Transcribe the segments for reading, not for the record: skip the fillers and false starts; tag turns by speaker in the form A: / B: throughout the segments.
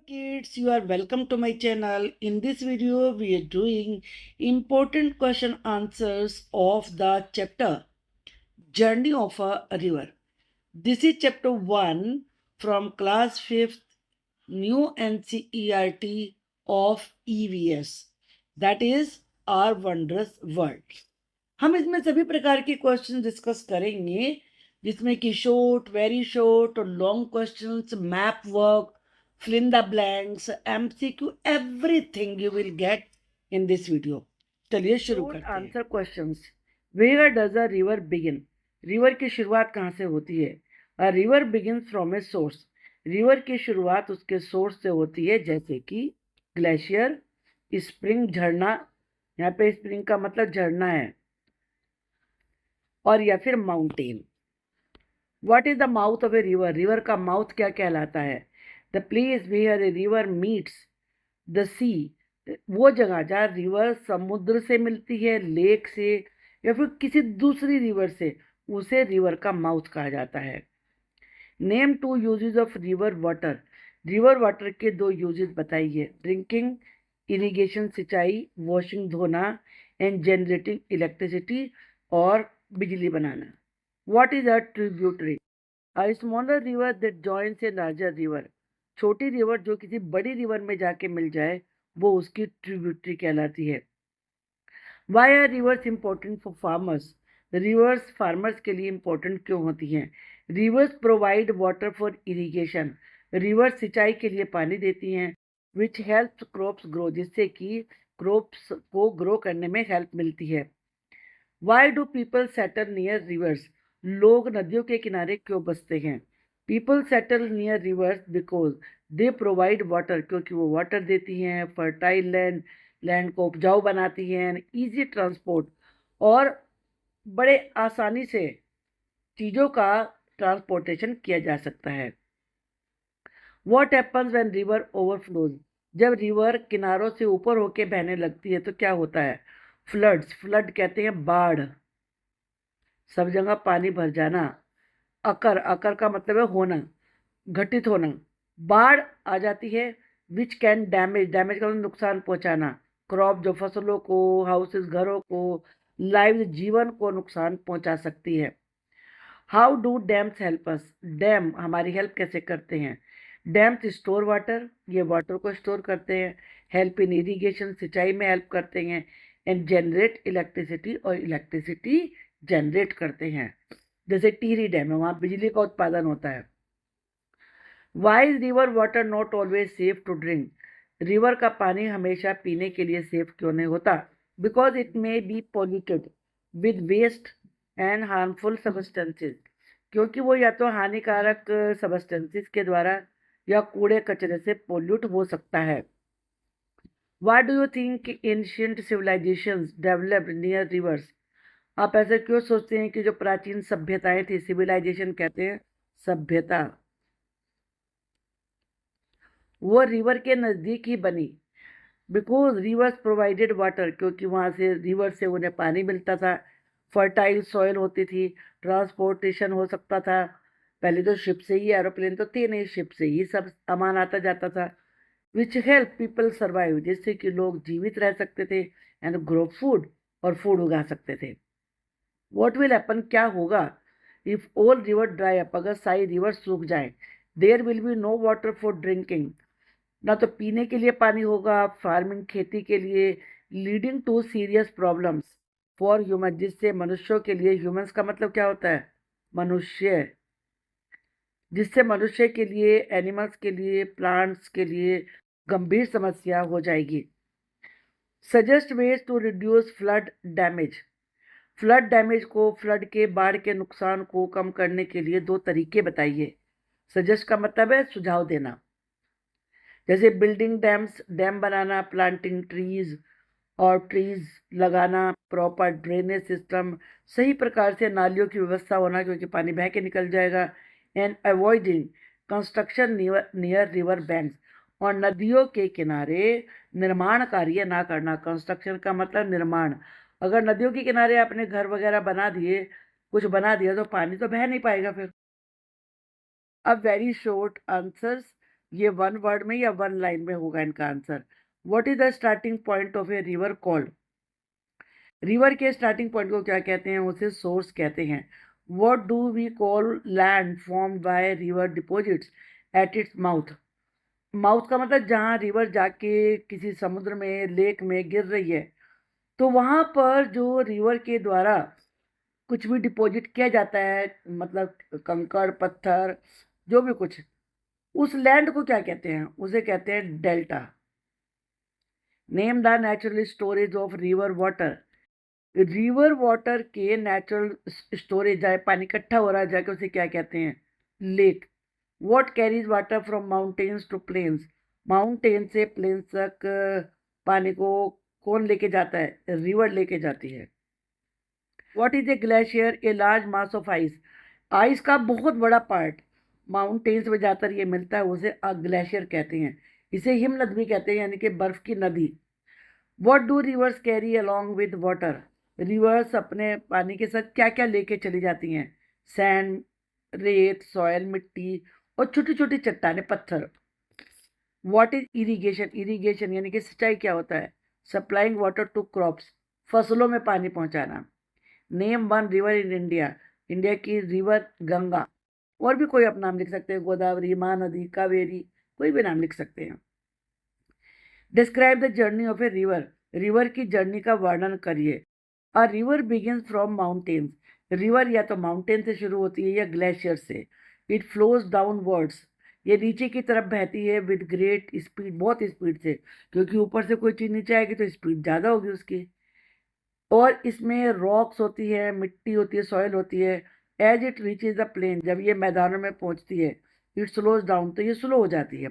A: Kids, you are welcome to my channel. In this video, we are doing important question answers of the chapter Journey of a River. This is chapter 1 from class 5th new NCERT of EVS, that is Our Wondrous World. हम इसमें सभी प्रकार के question discuss करेंगे जिसमें कि short, very short और long questions, map work, fill in the blanks, MCQ, everything you will get in this video. चलिए शुरू करते हैं. Answer questions. Where does a river begin? River की शुरुआत कहाँ से होती है? A river begins from a source. River की शुरुआत उसके सोर्स से होती है, जैसे कि ग्लेशियर, स्प्रिंग, झरना. यहाँ पे स्प्रिंग का मतलब झरना है, और या फिर mountain. What is the mouth of a river? River का माउथ क्या कहलाता है? The place where a river meets the sea. वो जगह जहाँ रिवर समुद्र से मिलती है, लेक से, या फिर किसी दूसरी रिवर से, उसे रिवर का माउथ कहा जाता है. Name two uses of river water. River water के दो यूजेस बताइए. ड्रिंकिंग, इरिगेशन, सिंचाई, वॉशिंग, धोना, एंड जनरेटिंग इलेक्ट्रिसिटी, और बिजली बनाना. What is a tributary? A smaller river that joins a larger river. छोटी रिवर जो किसी बड़ी रिवर में जाके मिल जाए, वो उसकी ट्रिब्यूटरी कहलाती है. Why are rivers important for farmers? Rivers farmers के लिए इंपॉर्टेंट क्यों होती हैं? Rivers provide water for irrigation. Rivers सिंचाई के लिए पानी देती हैं. विच हेल्प्स क्रॉप्स ग्रो, जिससे कि क्रॉप्स को ग्रो करने में हेल्प मिलती है. Why do people settle near reverse? लोग नदियों के किनारे क्यों बसते हैं? People settle near reverse because they provide water, क्योंकि वो वाटर देती हैं. फर्टाइल लैंड, लैंड को उपजाऊ बनाती हैं. इजी ट्रांसपोर्ट, और बड़े आसानी से चीज़ों का ट्रांसपोर्टेशन किया जा सकता है. What happens when river overflows? जब रिवर किनारों से ऊपर होके बहने लगती है तो क्या होता है? फ्लड्स. फ्लड कहते हैं बाढ़, सब जगह पानी भर जाना. अकर, अकर का मतलब है होना, घटित होना. बाढ़ आ जाती है. विच कैन डैमेज, डैमेज का मतलब नुकसान पहुंचाना. क्रॉप, जो फसलों को, हाउसेस, घरों को, लाइव, जीवन को नुकसान पहुंचा सकती है. How do dams help us? Dam हमारी हेल्प कैसे करते हैं? डैम्स स्टोर वाटर, ये वाटर को स्टोर करते हैं. हेल्प इन इरिगेशन, सिंचाई में हेल्प करते हैं. एंड जनरेट इलेक्ट्रिसिटी, और इलेक्ट्रिसिटी जनरेट करते हैं. जैसे टिहरी डैम है, वहाँ बिजली का उत्पादन होता है. Why is river water not always safe to drink? River का पानी हमेशा पीने के लिए सेफ क्यों नहीं होता? Because it may be polluted with waste and harmful substances. क्योंकि वो या तो हानिकारक सबस्टेंसेस के द्वारा या कूड़े कचरे से पोल्यूट हो सकता है. Why do you think ancient civilisations developed near rivers? आप ऐसे क्यों सोचते हैं कि जो प्राचीन सभ्यताएं थी, सिविलाइजेशन कहते हैं सभ्यता, वो रिवर के नज़दीक ही बनी? बिकॉज रिवर्स प्रोवाइडेड वाटर, क्योंकि वहाँ से रिवर से उन्हें पानी मिलता था. फर्टाइल सॉइल होती थी. ट्रांसपोर्टेशन हो सकता था. पहले तो शिप से ही, एरोप्लेन तो थे नहीं, शिप से ही सब सामान आता जाता था. विच हेल्प पीपल सर्वाइव, जिससे कि लोग जीवित रह सकते थे. एंड ग्रो फूड, और फूड उगा सकते थे. वॉट विल हैपन, क्या होगा? If all river dry up, अगर सारी रिवर सूख जाए. There will be no water for drinking, ना तो पीने के लिए पानी होगा, फार्मिंग, खेती के लिए. Leading to serious problems for human, जिससे मनुष्यों के लिए, ह्यूमंस का मतलब क्या होता है? मनुष्य. जिससे मनुष्य के लिए, एनिमल्स के लिए, प्लांट्स के लिए गंभीर समस्या हो जाएगी. Suggest ways to reduce flood damage. Flood damage को, फ्लड के, बाढ़ के नुकसान को कम करने के लिए दो तरीके बताइए. सजेस्ट का मतलब है सुझाव देना. जैसे बिल्डिंग डैम्स, डैम बनाना, प्लांटिंग ट्रीज, और ट्रीज लगाना, प्रॉपर ड्रेनेज सिस्टम, सही प्रकार से नालियों की व्यवस्था होना, क्योंकि पानी बह के निकल जाएगा. And avoiding construction near river banks, और नदियों के किनारे निर्माण कार्य ना करना. कंस्ट्रक्शन का मतलब निर्माण. अगर नदियों के किनारे आपने घर वगैरह बना दिए, कुछ बना दिया, तो पानी तो बह नहीं पाएगा फिर. अब वेरी शॉर्ट आंसर्स. ये वन वर्ड में या वन लाइन में होगा इनका answer. What is the starting point of a river called? River के स्टार्टिंग पॉइंट को क्या कहते हैं? उसे सोर्स कहते हैं। What do we call land formed by river deposits at its mouth? Mouth का मतलब जहाँ रिवर जाके किसी समुद्र में, लेक में गिर रही है, तो वहां पर जो रिवर के द्वारा कुछ भी डिपॉजिट किया जाता है, मतलब कंकड़ पत्थर जो भी कुछ, उस लैंड को क्या कहते हैं? उसे कहते हैं delta. Name the natural storage of river water. River water के नेचुरल स्टोरेज, जहाँ पानी इकट्ठा हो रहा है जाके, उसे क्या कहते हैं? Lake. What carries water from mountains to plains? Mountain से प्लेन्स तक पानी को कौन लेके जाता है? रिवर लेके जाती है। What is a glacier? A large mass of ice. Ice का बहुत बड़ा पार्ट माउंटेन्स में ज़्यादातर ये मिलता है, उसे ग्लेशियर कहते हैं। इसे हिमनद भी कहते हैं, यानी कि बर्फ की नदी। What do reverse carry along with water? Reverse अपने पानी के साथ क्या क्या लेके चली जाती हैं? सैंड, रेत, सॉयल, मिट्टी और छोटी छोटी चट्टाने, पत्थर। What is irrigation? इरिगेशन यानी कि सिंचाई क्या होता है? सप्लाइंग वाटर टू क्रॉप्स, फसलों में पानी पहुंचाना। Name one river in India. India की रिवर गंगा। और भी कोई आप नाम लिख सकते हैं, गोदावरी, महानदी, कावेरी, कोई भी नाम लिख सकते हैं। Describe the journey of a river. River की जर्नी का वर्णन करिए। A river begins from mountains. River या तो माउंटेन से शुरू होती है या ग्लेशियर से। It flows downwards. ये नीचे की तरफ बहती है विद ग्रेट स्पीड, बहुत स्पीड से, क्योंकि ऊपर से कोई चीज़ नीचे आएगी तो स्पीड ज़्यादा होगी उसकी। और इसमें रॉक्स होती है, मिट्टी होती है, सॉइल होती है। As it reaches the plain, जब ये मैदानों में पहुंचती है, इट स्लोज डाउन, तो ये स्लो हो जाती है।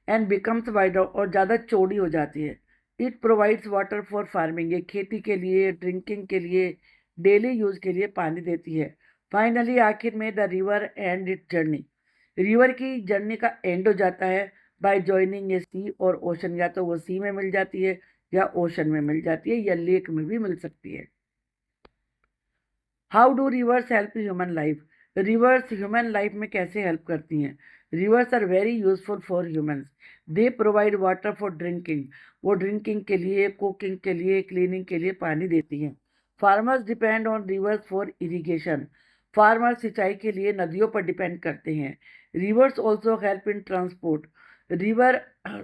A: एंड बिकम्स वाइडर, और ज़्यादा चौड़ी हो जाती है। It provides water for farming, ये खेती के लिए, ड्रिंकिंग के लिए, डेली यूज के लिए पानी देती है। फाइनली, आखिर में the river and it journey. River की जर्नी का एंड हो जाता है बाय जॉइनिंग ए सी और ओशन, या तो वो सी में मिल जाती है या ओशन में मिल जाती है या लेक में भी मिल सकती है। How do rivers help human life? Rivers human life में कैसे हेल्प करती हैं? Rivers are very useful for humans. They provide water for drinking, वो ड्रिंकिंग के लिए, कुकिंग के लिए, क्लीनिंग के लिए पानी देती हैं। Farmers depend on reverse for irrigation. Farmer सिंचाई के लिए नदियों पर डिपेंड करते हैं। Reverse also help in transport. River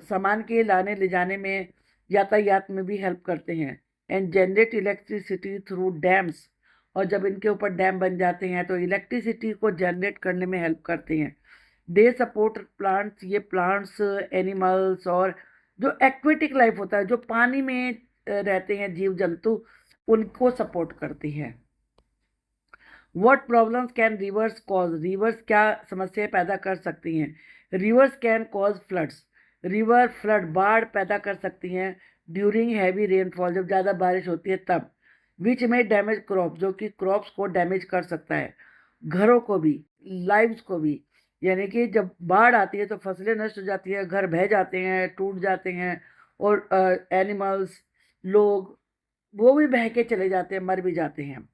A: सामान के लाने ले जाने में, यातायात में भी हेल्प करते हैं। And generate electricity through dams, और जब इनके ऊपर डैम बन जाते हैं तो इलेक्ट्रिसिटी को जनरेट करने में हेल्प करते हैं। दे सपोर्ट प्लांट्स, ये प्लांट्स, एनिमल्स और जो एक्वेटिक लाइफ होता है, जो पानी में रहते हैं जीव जंतु, उनको सपोर्ट करती है। What problems can reverse cause? Reverse क्या समस्याएं पैदा कर सकती हैं? Reverse can cause floods. River flood, बाढ़ पैदा कर सकती हैं ड्यूरिंग हैवी रेनफॉल, जब ज़्यादा बारिश होती है तब। विच में डैमेज क्रॉप, जो कि क्रॉप्स को डैमेज कर सकता है, घरों को भी, लाइव्स को भी। यानी कि जब बाढ़ आती है तो फसलें नष्ट हो जाती है, घर बह जाते हैं, टूट जाते हैं, और एनिमल्स, लोग, वो भी बह के चले जाते हैं, मर भी जाते हैं।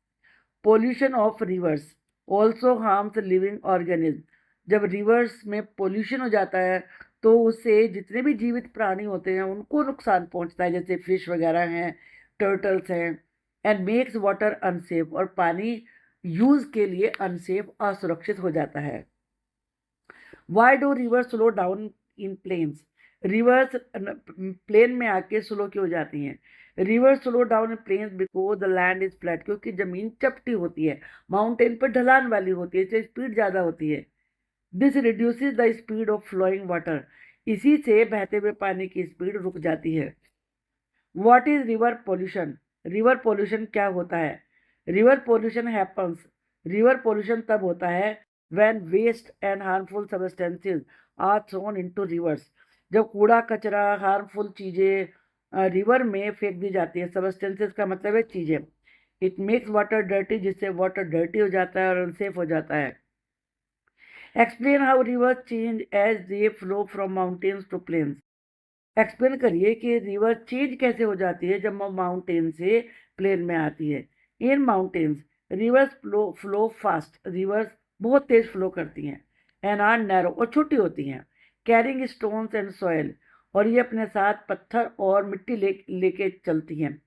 A: Pollution of reverse also harms living organism. जब रिवर्स में पोल्यूशन हो जाता है तो उससे जितने भी जीवित प्राणी होते हैं उनको नुकसान पहुंचता है, जैसे फिश वगैरह हैं, टर्टल्स हैं। एंड मेक्स वाटर अनसेफ, और पानी यूज के लिए अनसेफ, असुरक्षित हो जाता है। Why do rivers slow down in plains? Rivers plain में आके स्लो क्यों हो जाती हैं? Rivers slow down in plains because the land is flat, क्योंकि जमीन चपटी होती है, माउंटेन पर ढलान वाली होती है, इससे स्पीड ज़्यादा होती है। This reduces the speed of flowing water, इसी से बहते हुए पानी की स्पीड रुक जाती है। What is river pollution? River pollution क्या होता है? River pollution happens, river pollution तब होता है when waste and harmful substances are thrown into rivers, जब कूड़ा कचरा, हार्मफुल चीज़ें रिवर में फेंक दी जाती है। सब्सटेंसेस का मतलब है चीज़ें। इट मेक्स वाटर डर्टी, जिससे वाटर डर्टी हो जाता है और अनसेफ हो जाता है। Explain how river change as they flow from mountains to plains. Explain करिए कि रिवर चेंज कैसे हो जाती है जब वो माउंटेन से प्लेन में आती है। इन mountains rivers flow fast, reverse बहुत तेज फ्लो करती हैं। एंड आर नैरो, और छोटी होती हैं। कैरिंग स्टोन्स एंड सॉयल, और ये अपने साथ पत्थर और मिट्टी लेके चलती हैं।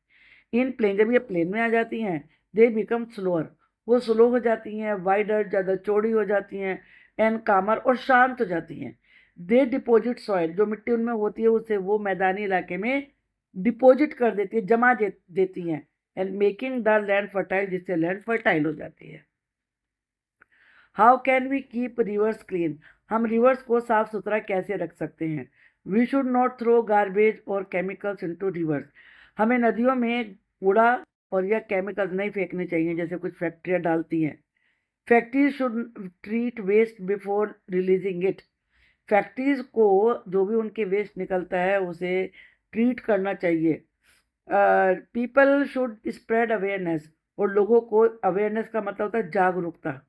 A: इन प्लेन, जब ये प्लेन में आ जाती हैं, दे बिकम स्लोअर, वो स्लो हो जाती हैं, वाइडर, ज़्यादा चौड़ी हो जाती हैं, एंड कामर, और शांत हो जाती हैं। दे डिपॉजिट सॉइल, जो मिट्टी उनमें होती है उसे वो मैदानी इलाके में डिपॉजिट कर देती है, जमा देती हैं, and making the land fertile, जिससे लैंड फर्टाइल हो जाती है। How can we keep rivers clean, हम रिवर्स को साफ सुथरा कैसे रख सकते हैं। We should not throw garbage और केमिकल्स इनटू रिवर्स, हमें नदियों में कूड़ा और या केमिकल्स नहीं फेंकने चाहिए, जैसे कुछ फैक्ट्रियाँ डालती हैं। Factories should treat waste before releasing it, factories को जो भी उनके वेस्ट निकलता है उसे ट्रीट करना चाहिए। पीपल शुड स्प्रेड अवेयरनेस, और लोगों को अवेयरनेस का मतलब होता है जागरूकता,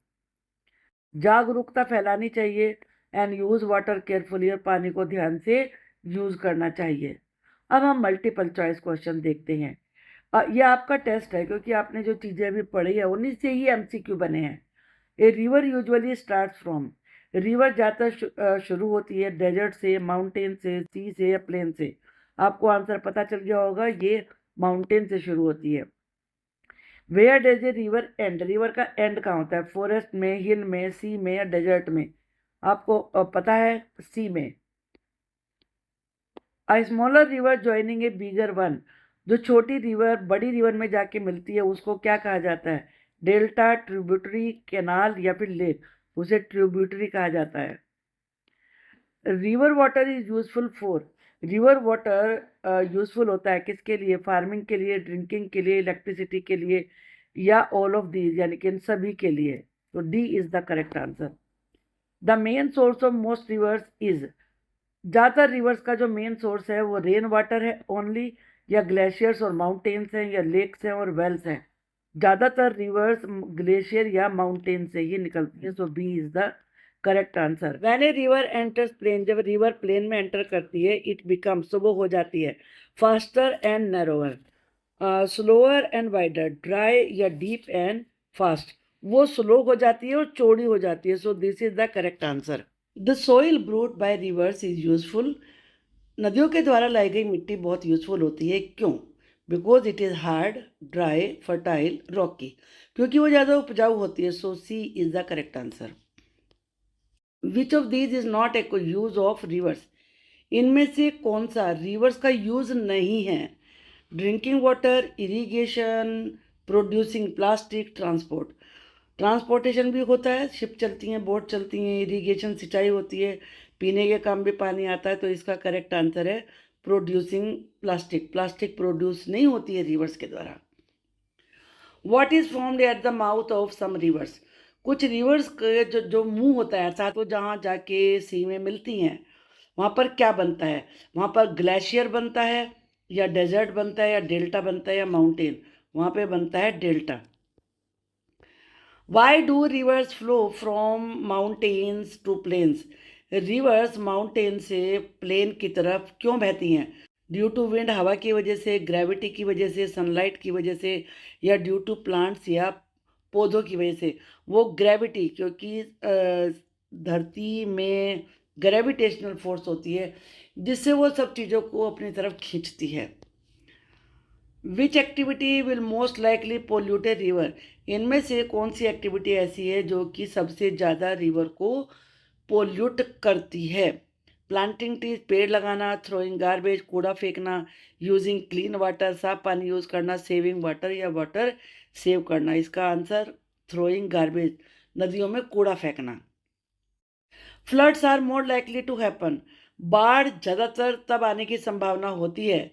A: जागरूकता फैलानी चाहिए। एंड यूज़ वाटर केयरफुली, और पानी को ध्यान से यूज़ करना चाहिए। अब हम मल्टीपल चॉइस क्वेश्चन देखते हैं। ये आपका टेस्ट है, क्योंकि आपने जो चीज़ें अभी पढ़ी है उन्हीं से ही एमसीक्यू बने हैं। A river usually starts from, river ज़्यादातर शुरू होती है डेजर्ट से, माउंटेन से, सी से या प्लेन से। आपको आंसर पता चल गया होगा, ये माउंटेन से शुरू होती है। Where does a river end, river का एंड कहाँ होता है, फॉरेस्ट में, हिल में, सी में या डेजर्ट में। आपको पता है सी में। अ स्मॉलर रिवर ज्वाइनिंग ए बिगर वन, जो छोटी रिवर बड़ी रिवर में जाके मिलती है उसको क्या कहा जाता है, डेल्टा, ट्रिब्यूटरी, कैनाल या फिर लेक, उसे ट्रिब्यूटरी कहा जाता है। River water is useful for, river water useful होता है किसके लिए, फार्मिंग के लिए, ड्रिंकिंग के लिए, इलेक्ट्रिसिटी के लिए, या ऑल ऑफ दीज, यानी कि इन सभी के लिए। तो D is the correct answer. The main source of most reverse is, ज़्यादातर रिवर्स का जो मेन सोर्स है वो रेन वाटर है ओनली, या ग्लेशियर्स और माउंटेन्स हैं, या लेक्स हैं और वेल्स हैं। ज़्यादातर रिवर्स ग्लेशियर या माउंटेन से ही निकलती हैं, so B is the correct answer. When a river enters plain, जब रिवर प्लेन में एंटर करती है, इट बिकम्स, तो वो हो जाती है faster and narrower, slower and wider, dry या डीप एंड फास्ट, वो स्लो हो जाती है और चौड़ी हो जाती है, so this is the correct answer. The soil brought by rivers is useful, नदियों के द्वारा लाई गई मिट्टी बहुत यूजफुल होती है, क्यों, because it is hard, dry, fertile, rocky, क्योंकि वो ज़्यादा उपजाऊ होती है, so C is the correct answer. Which of these is not a use of rivers, इनमें से कौन सा रिवर्स का यूज नहीं है, drinking water, irrigation, producing plastic, transport, transportation भी होता है, शिप चलती हैं, बोट चलती हैं, इरीगेशन सिंचाई होती है, पीने के काम भी पानी आता है, तो इसका करेक्ट आंसर है प्रोड्यूसिंग प्लास्टिक, प्लास्टिक प्रोड्यूस नहीं होती है रिवर्स के द्वारा। What is formed at the mouth of some rivers, कुछ रिवर्स के जो मुंह होता है अर्थात वो जहाँ जाके सी में मिलती हैं वहाँ पर क्या बनता है, वहाँ पर ग्लेशियर बनता है, या डेजर्ट बनता है, या डेल्टा बनता है, या माउंटेन, वहाँ पे बनता है delta. Why do rivers flow from mountains to plains? Reverse mountain से प्लेन की तरफ क्यों बहती हैं, ड्यू टू विंड, हवा की वजह से, ग्रेविटी की वजह से, सनलाइट की वजह से, या ड्यू टू प्लांट्स या पौधों की वजह से। वो ग्रेविटी, क्योंकि धरती में ग्रेविटेशनल फोर्स होती है जिससे वो सब चीज़ों को अपनी तरफ खींचती है। Which activity will most likely pollute a river, इनमें से कौन सी एक्टिविटी ऐसी है जो कि सबसे ज़्यादा रिवर को पोल्यूट करती है, प्लांटिंग ट्रीज, पेड़ लगाना, थ्रोइंग गार्बेज, कूड़ा फेंकना, यूजिंग क्लीन वाटर, साफ पानी यूज़ करना, सेविंग वाटर या वाटर सेव करना। इसका आंसर थ्रोइंग गार्बेज, नदियों में कूड़ा फेंकना। Floods are more likely to happen, बाढ़ ज़्यादातर तब आने की संभावना होती है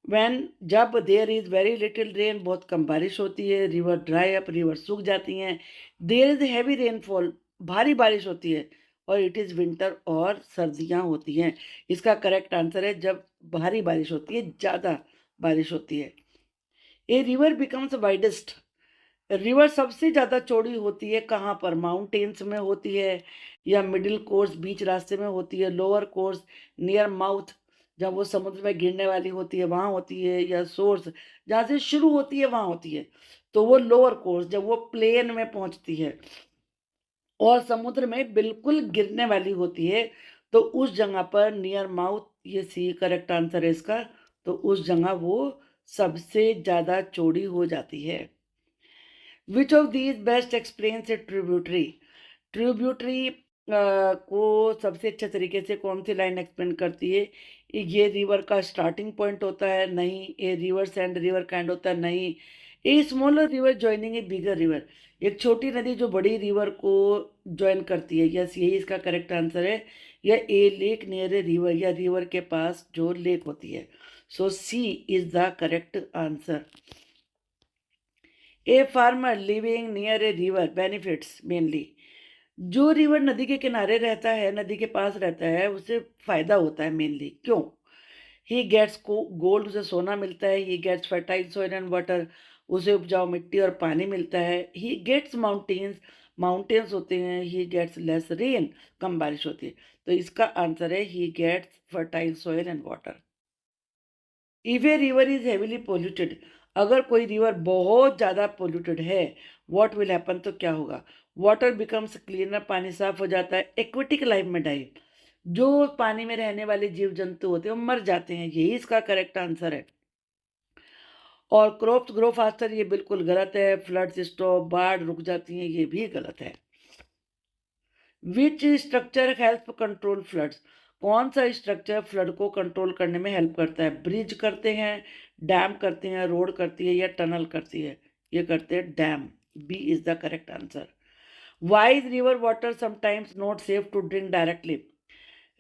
A: वैन, जब there is very little rain, बहुत कम बारिश होती है, रिवर ड्राई अप, रिवर सूख जाती हैं, देयर इज़ हैवी रेनफॉल, भारी बारिश होती है, और इट इज़ विंटर, और सर्दियाँ होती हैं। इसका करेक्ट आंसर है जब भारी बारिश होती है, ज़्यादा बारिश होती है। A river becomes widest, river सबसे ज़्यादा चौड़ी होती है कहाँ पर, माउंटेन्स में होती है, या मिडिल कोर्स बीच रास्ते में होती है, लोअर कोर्स नियर माउथ, जब वो समुद्र में गिरने वाली होती है वहाँ होती है, या सोर्स जहाँ से शुरू होती है वहाँ होती है, तो वो लोअर कोर्स जब वो प्लेन में पहुँचती है और समुद्र में बिल्कुल गिरने वाली होती है, तो उस जगह पर नियर माउथ, ये सी करेक्ट आंसर है इसका, तो उस जगह वो सबसे ज़्यादा चौड़ी हो जाती है। विच of these best explains A tributary? Tributary को सबसे अच्छे तरीके से कौन सी लाइन एक्सप्लेन करती है? ये रिवर का स्टार्टिंग पॉइंट होता है? नहीं। ए रिवर्स एंड रिवर काइंड होता है? नहीं। A smaller river joining A bigger river, एक छोटी नदी जो बड़ी रिवर को ज्वाइन करती है। यस, यही इसका करेक्ट आंसर है। या a lake near a river, या रिवर के पास जो लेक होती है। So C is the correct answer. A farmer living near a river benefits mainly, जो रिवर नदी के किनारे रहता है, नदी के पास रहता है, उसे फायदा होता है मेनली। क्यों? ही गेट्स को गोल्ड, उसे सोना मिलता है। He gets fertile soil and water, उसे उपजाऊ मिट्टी और पानी मिलता है। ही गेट्स माउंटेन्स, माउंटेन्स होते हैं। ही गेट्स लेस रेन, कम बारिश होती है। तो इसका आंसर है he gets fertile soil and water. If a river is heavily polluted, अगर कोई रिवर बहुत ज़्यादा पोल्यूटेड है, व्हाट विल हैपन, तो क्या होगा? वाटर बिकम्स क्लीनर, पानी साफ हो जाता है। एक्वेटिक लाइफ में डाई, जो पानी में रहने वाले जीव जंतु होते हैं वो मर जाते हैं। यही इसका करेक्ट आंसर है। और क्रॉप्स ग्रो फास्टर, ये बिल्कुल गलत है। फ्लड्स स्टॉप, बाढ़ रुक जाती हैं, ये भी गलत है। Which structure help control floods, कौन सा स्ट्रक्चर फ्लड को कंट्रोल करने में हेल्प करता है? ब्रिज करते हैं, डैम करते हैं, रोड करती है, या टनल करती है? ये करते हैं dam. B is the correct answer. Why is river water sometimes not safe to drink directly,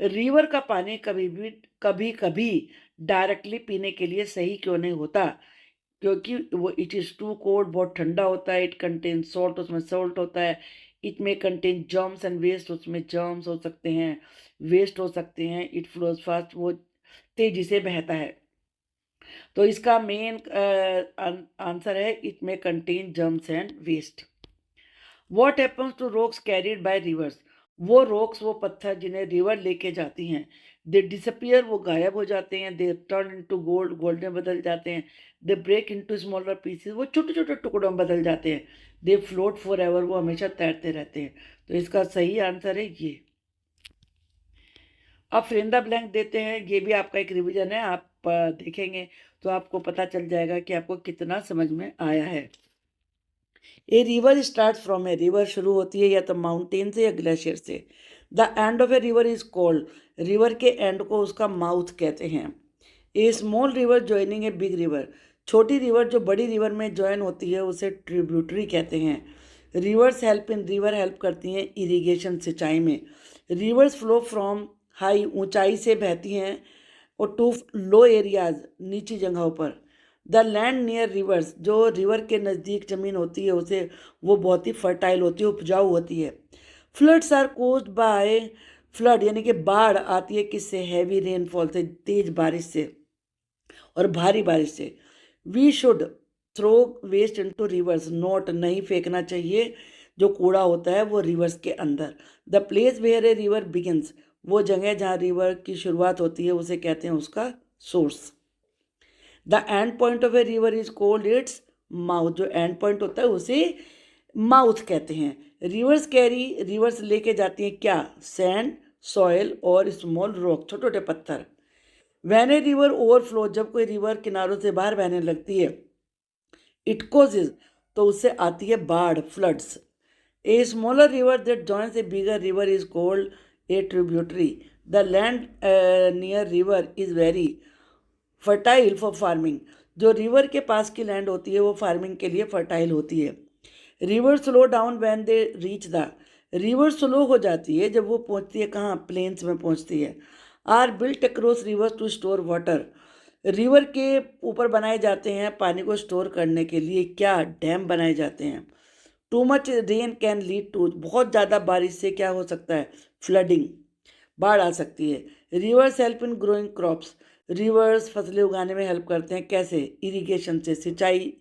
A: river का पानी कभी कभी डायरेक्टली पीने के लिए सही क्यों नहीं होता? क्योंकि वो इट इज़ टू कोल्ड, बहुत ठंडा होता है। इट कंटेन सॉल्ट, उसमें सॉल्ट होता है। इट में कंटेन जर्म्स एंड वेस्ट, उसमें जर्म्स हो सकते हैं, वेस्ट हो सकते हैं। इट फ्लोज फास्ट, वो तेजी से बहता है। तो इसका मेन आंसर है इट में contain germs and waste. What happens to rocks carried by rivers, वो रॉक्स, वो पत्थर जिन्हें रिवर लेके जाती हैं, दे डिसअपियर, वो गायब हो जाते हैं। They turn into gold, gold में बदल जाते हैं। They break into smaller pieces, वो छोटे छोटे टुकड़ों में बदल जाते हैं। दे फ्लोट फॉर एवर, वो हमेशा तैरते रहते हैं। तो इसका सही आंसर है ये। अब फिर ब्लैंक देते हैं, ये भी आपका एक रिवीजन है। आप देखेंगे तो आपको पता चल जाएगा कि आपको कितना समझ में आया है। A river start from A, river शुरू होती है या तो माउंटेन से या ग्लेशियर से। The end of a river is called, river के एंड को उसका माउथ कहते हैं। A small river joining a big river, छोटी रिवर जो बड़ी रिवर में ज्वाइन होती है उसे ट्रिब्यूटरी कहते हैं। Reverse help in, river help करती हैं इरिगेशन, सिंचाई में। रिवर्स फ्लो फ्रॉम हाई, ऊंचाई से बहती हैं, और टू लो एरियाज, नीची जगहों पर। द लैंड नियर रिवर्स, जो रिवर के नज़दीक ज़मीन होती है उसे, वो बहुत ही फर्टाइल होती है, उपजाऊ होती है। Floods are caused by, flood यानी कि बाढ़ आती है किससे? हैवी रेनफॉल से, तेज बारिश से और भारी बारिश से। We should throw waste into rivers, not, नहीं फेंकना चाहिए जो कूड़ा होता है वो रिवर्स के अंदर। The place where a river begins, वो जगह जहाँ रिवर की शुरुआत होती है उसे कहते हैं उसका source. The end point of a river is called its mouth, जो एंड पॉइंट होता है उसे माउथ कहते हैं। रिवर्स कैरी, रिवर्स लेके जाती हैं क्या? सैंड, सॉयल और स्मॉल रॉक, छोटे छोटे पत्थर। वैन ए रिवर ओवरफ्लो, जब कोई रिवर किनारों से बाहर बहने लगती है, इट कोजेज, तो उससे आती है बाढ़, floods. A smaller river that joins A bigger river is called a tributary. The land near river is very fertile for farming, जो रिवर के पास की लैंड होती है वो फार्मिंग के लिए फर्टाइल होती है। River slow down when they reach the, river slow हो जाती है जब वो पहुंचती है कहाँ? प्लेन्स में पहुंचती है। Are built across river to store water, river के ऊपर बनाए जाते हैं पानी को स्टोर करने के लिए क्या? डैम बनाए जाते हैं। Too much rain can lead to, बहुत ज़्यादा बारिश से क्या हो सकता है? फ्लडिंग, बाढ़ आ सकती है। Reverse help in growing crops, reverse फसलें उगाने में हेल्प करते हैं कैसे? इरिगेशन से, सिंचाई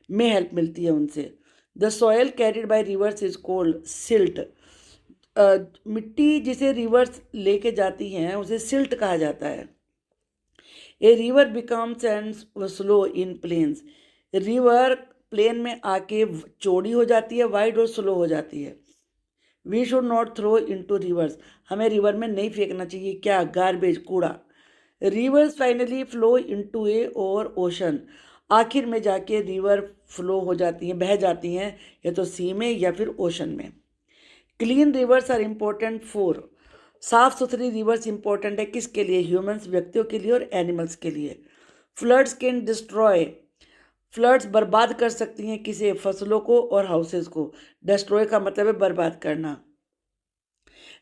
A: में हेल्प मिलती है उनसे। The soil carried by rivers is cold silt, मिट्टी जिसे रिवर्स लेके जाती हैं उसे सिल्ट कहा जाता है। A river becomes and slow in plains, river plain में आके चौड़ी हो जाती है, वाइड और स्लो हो जाती है। We should not throw into rivers, हमें रिवर में नहीं फेंकना चाहिए क्या, गार्बेज, कूड़ा। Rivers finally flow into a और ओशन, आखिर में जाके रिवर फ्लो हो जाती हैं, बह जाती हैं या तो सी में या फिर ओशन में। Clean rivers are important for, साफ सुथरी रिवर्स इंपॉर्टेंट है किसके लिए, ह्यूमंस, व्यक्तियों के लिए और एनिमल्स के लिए। फ्लड्स कैन डिस्ट्रॉय, फ्लड्स बर्बाद कर सकती हैं किसे, फसलों को और हाउसेस को। डिस्ट्रॉय का मतलब है बर्बाद करना।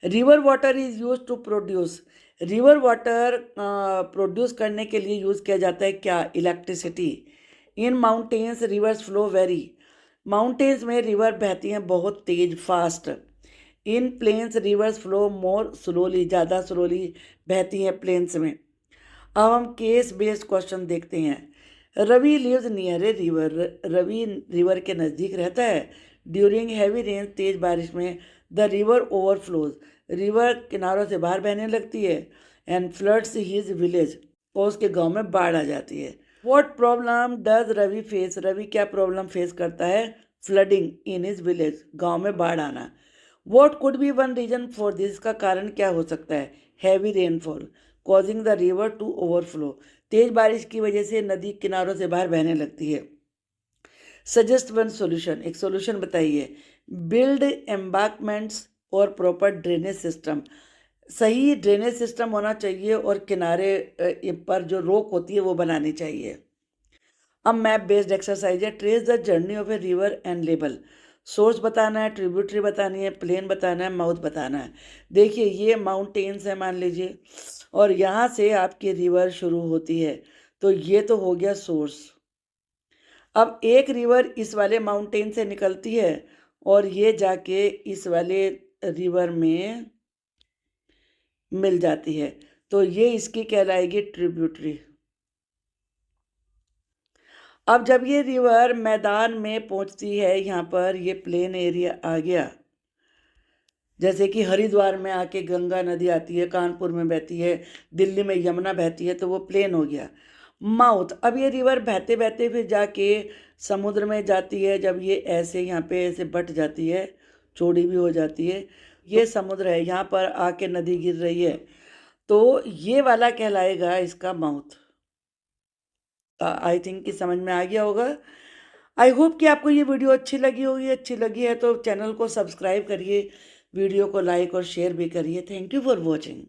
A: River water is use to produce, river water produce करने के लिए यूज किया जाता है क्या, electricity. In mountains rivers flow very, mountains में रिवर बहती हैं बहुत तेज, fast. In plains rivers flow more slowly, ज़्यादा स्लोली बहती हैं प्लेन्स में। अब हम केस बेस्ड क्वेश्चन देखते हैं। Ravi lives near a river, Ravi river के नज़दीक रहता है। ड्यूरिंग हैवी रेन, तेज बारिश में, द रिवर ओवरफ्लोज, रिवर किनारों से बाहर बहने लगती है। एंड फ्लड्स हिज विलेज, और उसके गांव में बाढ़ आ जाती है। What problem does Ravi face, Ravi क्या प्रॉब्लम फेस करता है, फ्लडिंग इन हिज विलेज, गांव में बाढ़ आना। What could be one reason for this, का कारण क्या हो सकता है, heavy rainfall causing the river to overflow, तेज बारिश की वजह से नदी किनारों से बाहर बहने लगती है। सजेस्ट वन सॉल्यूशन, एक सॉल्यूशन बताइए। बिल्ड एम्बांकमेंट्स और प्रॉपर ड्रेनेज सिस्टम, सही ड्रेनेज सिस्टम होना चाहिए और किनारे पर जो रोक होती है वो बनानी चाहिए। अब मैप बेस्ड एक्सरसाइज है। Trace the journey of a river and label, source बताना है, ट्रिब्यूटरी बतानी है, प्लेन बताना है, माउथ बताना है। देखिए ये माउंटेन्स है मान लीजिए, और यहाँ से आपकी रिवर शुरू होती है, तो ये तो हो गया सोर्स। अब एक रिवर इस वाले माउंटेन से निकलती है और ये जाके इस वाले रिवर में मिल जाती है, तो ये इसकी कहलाएगी ट्रिब्यूटरी। अब जब ये रिवर मैदान में पहुंचती है, यहाँ पर ये प्लेन एरिया आ गया, जैसे कि हरिद्वार में आके गंगा नदी आती है, कानपुर में बहती है, दिल्ली में यमुना बहती है, तो वो प्लेन हो गया। माउथ, अब ये रिवर बहते बहते फिर जाके समुद्र में जाती है, जब ये ऐसे यहाँ पे ऐसे बट जाती है, चौड़ी भी हो जाती है, ये समुद्र है, यहाँ पर आके नदी गिर रही है, तो ये वाला कहलाएगा इसका माउथ। आई थिंक कि समझ में आ गया होगा। आई होप कि आपको ये वीडियो अच्छी लगी होगी, अच्छी लगी है तो चैनल को सब्सक्राइब करिए, वीडियो को लाइक और शेयर भी करिए। Thank you for watching.